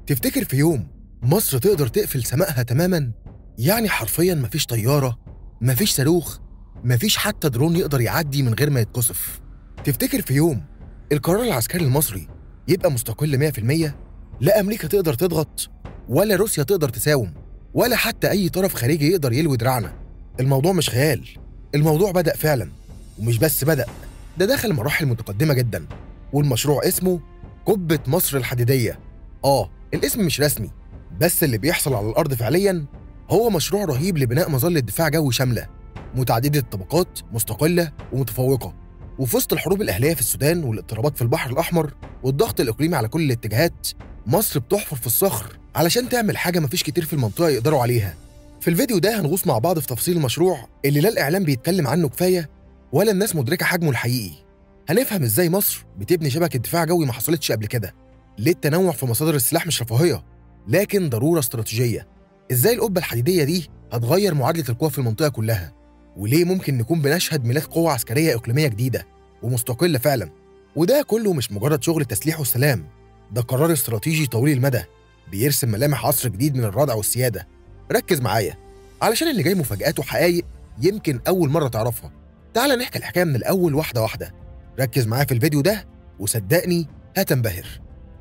تفتكر في يوم مصر تقدر تقفل سمائها تماماً؟ يعني حرفياً مفيش طيارة، مفيش صاروخ، مفيش حتى درون يقدر يعدي من غير ما يتقصف. تفتكر في يوم القرار العسكري المصري يبقى مستقل 100%؟ لا أمريكا تقدر تضغط، ولا روسيا تقدر تساوم، ولا حتى أي طرف خارجي يقدر يلوي دراعنا. الموضوع مش خيال، الموضوع بدأ فعلاً، ومش بس بدأ، ده دخل مراحل متقدمة جداً، والمشروع اسمه قبة مصر الحديدية. الاسم مش رسمي، بس اللي بيحصل على الأرض فعلياً هو مشروع رهيب لبناء مظلة دفاع جوي شاملة متعددة الطبقات، مستقلة ومتفوقة. وفي وسط الحروب الأهلية في السودان والاضطرابات في البحر الأحمر والضغط الإقليمي على كل الاتجاهات، مصر بتحفر في الصخر علشان تعمل حاجة مفيش كتير في المنطقة يقدروا عليها. في الفيديو ده هنغوص مع بعض في تفاصيل المشروع اللي لا الإعلام بيتكلم عنه كفاية ولا الناس مدركة حجمه الحقيقي. هنفهم إزاي مصر بتبني شبكة دفاع جوي ما حصلتش قبل كده، ليه التنوع في مصادر السلاح مش رفاهية لكن ضرورة استراتيجية، إزاي القبة الحديدية دي هتغير معادلة القوى في المنطقة كلها، وليه ممكن نكون بنشهد ميلاد قوة عسكرية إقليمية جديدة ومستقلة فعلا. وده كله مش مجرد شغل تسليح والسلام، ده قرار استراتيجي طويل المدى بيرسم ملامح عصر جديد من الردع والسيادة. ركز معايا علشان اللي جاي مفاجآت وحقائق يمكن أول مرة تعرفها. تعال نحكي الحكاية من الأول واحدة واحدة. ركز معايا في الفيديو ده وصدقني هتنبهر.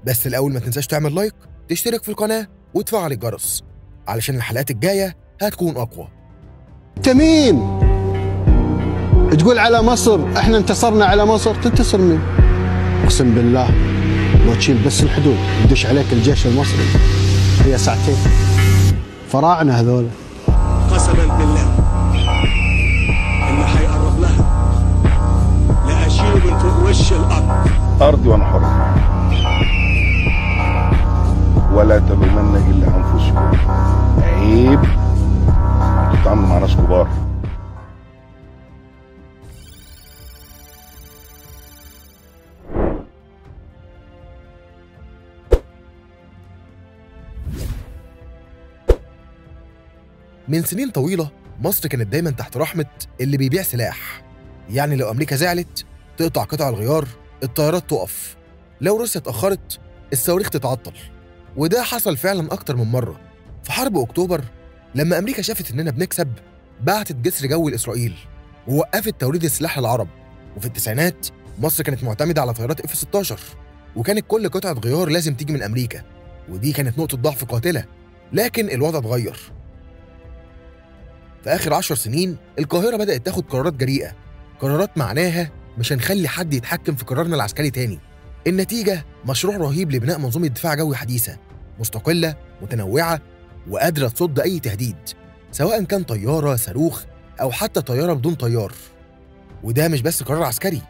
بس الأول ما تنساش تعمل لايك، تشترك في القناة وتفعل الجرس علشان الحلقات الجاية هتكون أقوى. انت مين؟ تقول على مصر احنا انتصرنا على مصر؟ تنتصر مين؟ اقسم بالله لو تشيل بس الحدود يدش عليك الجيش المصري هي ساعتين. فراعنة هذول. قسما بالله اللي حيقرب لها لأشيله من فوق وش الأرض. أرضي وأنا حر، ولا تلومن إلا أنفسكم. عيب تتعاملوا مع ناس كبار. من سنين طويلة مصر كانت دايما تحت رحمة اللي بيبيع سلاح. يعني لو أمريكا زعلت تقطع قطع الغيار، الطيارات تقف، لو روسيا اتأخرت الصواريخ تتعطل. وده حصل فعلا أكتر من مرة. في حرب أكتوبر لما أمريكا شافت إننا بنكسب بعتت جسر جوي لإسرائيل ووقفت توريد السلاح للعرب. وفي التسعينات مصر كانت معتمدة على طيارات F-16 وكانت كل قطعة غيار لازم تيجي من أمريكا، ودي كانت نقطة ضعف قاتلة. لكن الوضع اتغير. في آخر 10 سنين القاهرة بدأت تاخد قرارات جريئة، قرارات معناها مش هنخلي حد يتحكم في قرارنا العسكري تاني. النتيجة مشروع رهيب لبناء منظومة دفاع جوي حديثة مستقلة متنوعة وقادرة تصد أي تهديد، سواء كان طيارة، صاروخ، أو حتى طيارة بدون طيار. وده مش بس قرار عسكري،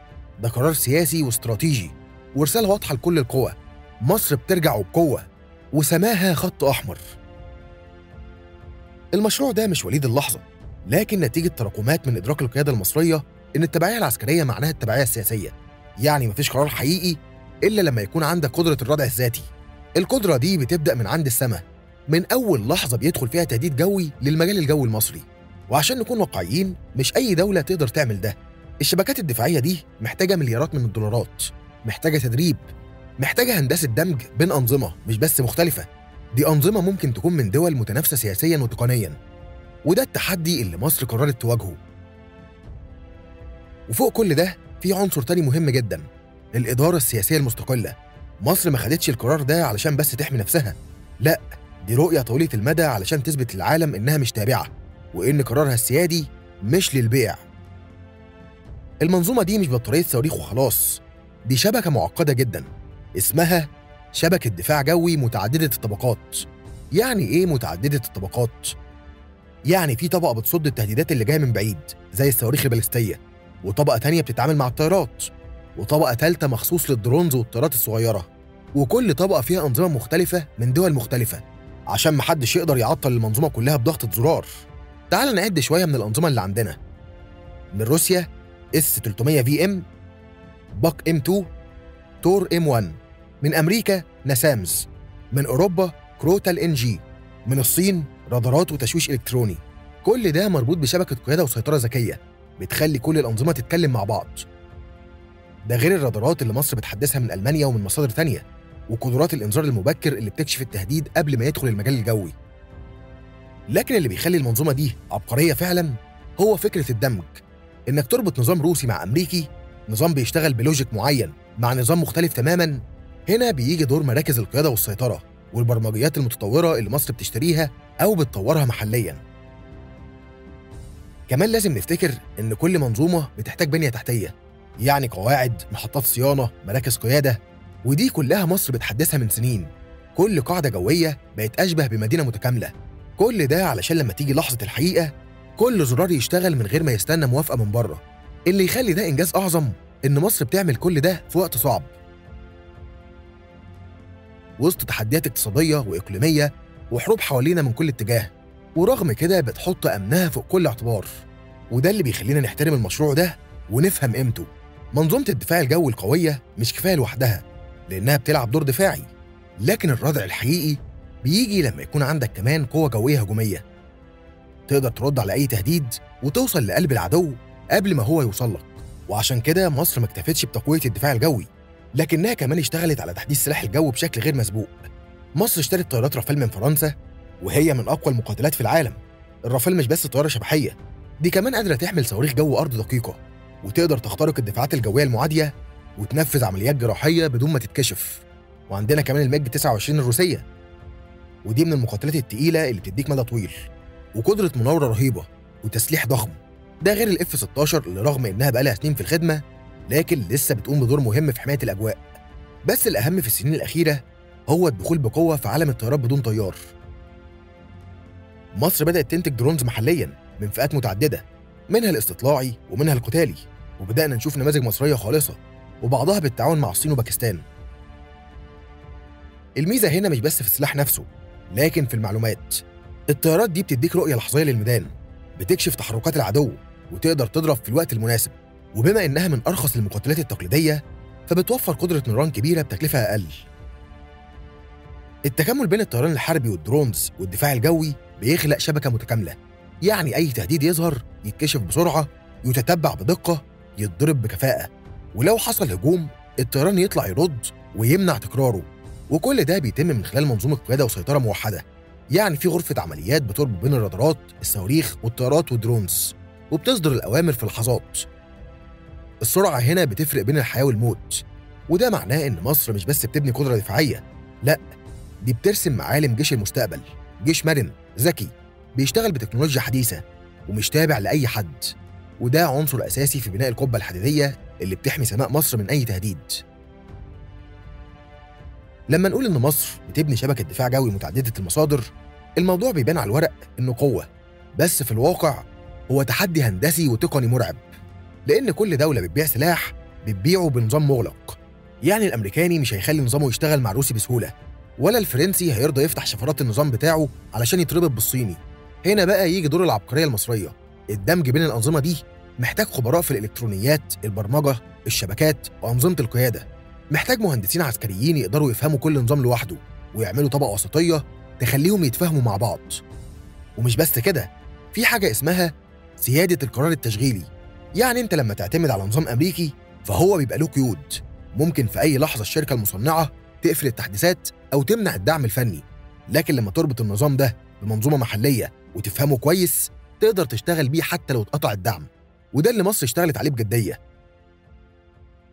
ده قرار سياسي واستراتيجي ورسالة واضحة لكل القوى. مصر بترجع وبقوة وسماها خط أحمر. المشروع ده مش وليد اللحظة، لكن نتيجة تراكمات من إدراك القيادة المصرية إن التبعية العسكرية معناها التبعية السياسية. يعني مفيش قرار حقيقي إلا لما يكون عندك قدرة الردع الذاتي. القدرة دي بتبدأ من عند السماء، من أول لحظة بيدخل فيها تهديد جوي للمجال الجوي المصري. وعشان نكون واقعيين مش أي دولة تقدر تعمل ده. الشبكات الدفاعية دي محتاجة مليارات من الدولارات، محتاجة تدريب، محتاجة هندسة دمج بين أنظمة مش بس مختلفة، دي أنظمة ممكن تكون من دول متنافسة سياسياً وتقنياً. وده التحدي اللي مصر قررت تواجهه. وفوق كل ده في عنصر تاني مهم جداً، الإدارة السياسية المستقلة. مصر ما خدتش القرار ده علشان بس تحمي نفسها، لا، دي رؤية طويلة المدى علشان تثبت للعالم إنها مش تابعة وإن قرارها السيادي مش للبيع. المنظومة دي مش بطارية صواريخ وخلاص، دي شبكة معقدة جداً اسمها شبكة دفاع جوي متعددة الطبقات. يعني إيه متعددة الطبقات؟ يعني في طبقة بتصد التهديدات اللي جاية من بعيد زي الصواريخ البالستية، وطبقة تانية بتتعامل مع الطيارات، وطبقة تالتة مخصوص للدرونز والطيارات الصغيرة. وكل طبقة فيها أنظمة مختلفة من دول مختلفة عشان محدش يقدر يعطل المنظومة كلها بضغطة زرار. تعال نعد شوية من الأنظمة اللي عندنا. من روسيا S-300VM، باك M2، تور M1. من أمريكا نسامز. من أوروبا كروتال NG. من الصين رادارات وتشويش إلكتروني. كل ده مربوط بشبكة قيادة وسيطرة ذكية بتخلي كل الأنظمة تتكلم مع بعض. ده غير الرادارات اللي مصر بتحدثها من ألمانيا ومن مصادر تانية. وقدرات الإنذار المبكر اللي بتكشف التهديد قبل ما يدخل المجال الجوي. لكن اللي بيخلي المنظومة دي عبقرية فعلا هو فكرة الدمج، إنك تربط نظام روسي مع أمريكي، نظام بيشتغل بلوجيك معين مع نظام مختلف تماما. هنا بيجي دور مراكز القيادة والسيطرة والبرمجيات المتطورة اللي مصر بتشتريها أو بتطورها محليا. كمان لازم نفتكر إن كل منظومة بتحتاج بنية تحتية، يعني قواعد، محطات صيانة، مراكز قيادة، ودي كلها مصر بتحدثها من سنين. كل قاعدة جوية بقت أشبه بمدينة متكاملة. كل ده علشان لما تيجي لحظة الحقيقة كل زرار يشتغل من غير ما يستنى موافقة من بره. اللي يخلي ده إنجاز أعظم إن مصر بتعمل كل ده في وقت صعب، وسط تحديات اقتصادية وإقليمية وحروب حوالينا من كل اتجاه، ورغم كده بتحط أمنها فوق كل اعتبار. وده اللي بيخلينا نحترم المشروع ده ونفهم قيمته. منظومة الدفاع الجوي القوية مش كفاية لوحدها لأنها بتلعب دور دفاعي، لكن الردع الحقيقي بيجي لما يكون عندك كمان قوة جوية هجومية تقدر ترد على أي تهديد وتوصل لقلب العدو قبل ما هو يوصل لك. وعشان كده مصر ما اكتفتش بتقوية الدفاع الجوي، لكنها كمان اشتغلت على تحديث سلاح الجو بشكل غير مسبوق. مصر اشترت طيارات رافال من فرنسا وهي من أقوى المقاتلات في العالم. الرافال مش بس طيارة شبحية، دي كمان قادرة تحمل صواريخ جو أرض دقيقة وتقدر تخترق الدفاعات الجوية المعادية وتنفذ عمليات جراحية بدون ما تتكشف. وعندنا كمان الميج 29 الروسية، ودي من المقاتلات التقيلة اللي بتديك مدى طويل وقدرة مناورة رهيبة وتسليح ضخم. ده غير الاف 16 اللي رغم انها بقالها سنين في الخدمة لكن لسه بتقوم بدور مهم في حماية الأجواء. بس الأهم في السنين الأخيرة هو الدخول بقوة في عالم الطيارات بدون طيار. مصر بدأت تنتج درونز محلياً من فئات متعددة، منها الاستطلاعي ومنها القتالي، وبدأنا نشوف نماذج مصرية خالصة وبعضها بالتعاون مع الصين وباكستان. الميزة هنا مش بس في السلاح نفسه لكن في المعلومات. الطيارات دي بتديك رؤية لحظية للميدان، بتكشف تحركات العدو وتقدر تضرب في الوقت المناسب. وبما إنها من أرخص المقاتلات التقليدية فبتوفر قدرة نيران كبيرة بتكلفة أقل. التكامل بين الطيران الحربي والدرونز والدفاع الجوي بيخلق شبكة متكاملة، يعني أي تهديد يظهر يتكشف بسرعة، يتتبع بدقة، يتضرب بكفاءة، ولو حصل هجوم الطيران يطلع يرد ويمنع تكراره. وكل ده بيتم من خلال منظومة قيادة وسيطرة موحدة، يعني في غرفة عمليات بتربط بين الرادارات، الصواريخ والطيارات والدرونز، وبتصدر الأوامر في لحظات. السرعة هنا بتفرق بين الحياة والموت، وده معناه إن مصر مش بس بتبني قدرة دفاعية، لأ دي بترسم معالم جيش المستقبل، جيش مرن ذكي بيشتغل بتكنولوجيا حديثة ومش تابع لأي حد. وده عنصر أساسي في بناء القبة الحديدية اللي بتحمي سماء مصر من أي تهديد. لما نقول إن مصر بتبني شبكة دفاع جوي متعددة المصادر، الموضوع بيبان على الورق إنه قوة، بس في الواقع هو تحدي هندسي وتقني مرعب. لأن كل دولة بتبيع سلاح بتبيعه بنظام مغلق، يعني الأمريكاني مش هيخلي نظامه يشتغل مع الروسي بسهولة، ولا الفرنسي هيرضى يفتح شفرات النظام بتاعه علشان يتربط بالصيني. هنا بقى يجي دور العبقرية المصرية. الدمج بين الأنظمة دي محتاج خبراء في الإلكترونيات، البرمجة، الشبكات وأنظمة القيادة. محتاج مهندسين عسكريين يقدروا يفهموا كل نظام لوحده ويعملوا طبقة وسطية تخليهم يتفاهموا مع بعض. ومش بس كده، في حاجة اسمها سيادة القرار التشغيلي، يعني أنت لما تعتمد على نظام أمريكي فهو بيبقى له قيود، ممكن في أي لحظة الشركة المصنعة تقفل التحديثات أو تمنع الدعم الفني. لكن لما تربط النظام ده بمنظومة محلية وتفهمه كويس تقدر تشتغل بيه حتى لو اتقطع الدعم، وده اللي مصر اشتغلت عليه بجدية.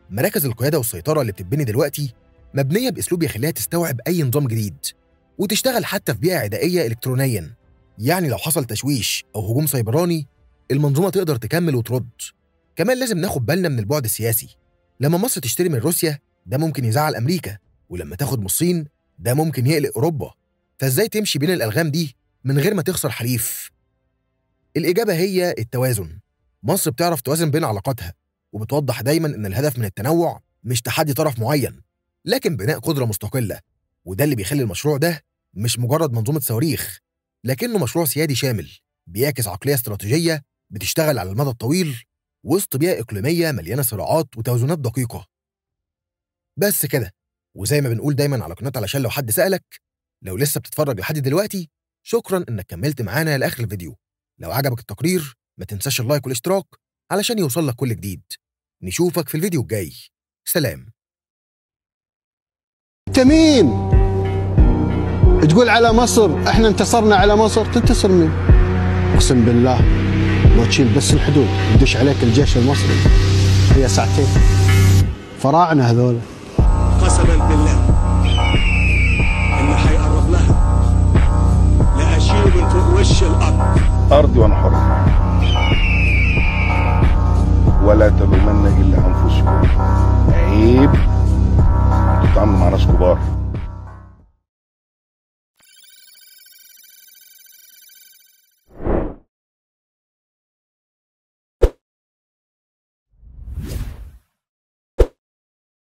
مراكز القيادة والسيطرة اللي بتتبني دلوقتي مبنية بأسلوب يخليها تستوعب أي نظام جديد وتشتغل حتى في بيئة عدائية إلكترونياً، يعني لو حصل تشويش أو هجوم سيبراني المنظومة تقدر تكمل وترد. كمان لازم ناخد بالنا من البعد السياسي. لما مصر تشتري من روسيا ده ممكن يزعل أمريكا، ولما تاخد من الصين ده ممكن يقلق أوروبا. فإزاي تمشي بين الألغام دي من غير ما تخسر حليف؟ الإجابة هي التوازن. مصر بتعرف توازن بين علاقاتها وبتوضح دايما إن الهدف من التنوع مش تحدي طرف معين لكن بناء قدرة مستقلة. وده اللي بيخلي المشروع ده مش مجرد منظومة صواريخ لكنه مشروع سيادي شامل بيعكس عقلية استراتيجية بتشتغل على المدى الطويل وسط بيئة إقليمية مليانة صراعات وتوازنات دقيقة. بس كده، وزي ما بنقول دايما على قناة علشان لو حد سألك، لو لسه بتتفرج لحد دلوقتي شكرا إنك كملت معانا لآخر الفيديو. لو عجبك التقرير ما تنساش اللايك والاشتراك علشان يوصل لك كل جديد. نشوفك في الفيديو الجاي. سلام. انت مين؟ تقول على مصر احنا انتصرنا على مصر، تنتصر مين؟ اقسم بالله لو تشيل بس الحدود يدش عليك الجيش المصري هي ساعتين. فراعنه هذول. قسما بالله اللي هيقرب لها لأشيله من فوق وش الأرض. ارضي وانا حر، ولا تلومن الا انفسكم. عيب انتوا بتتعاملوا مع ناس كبار.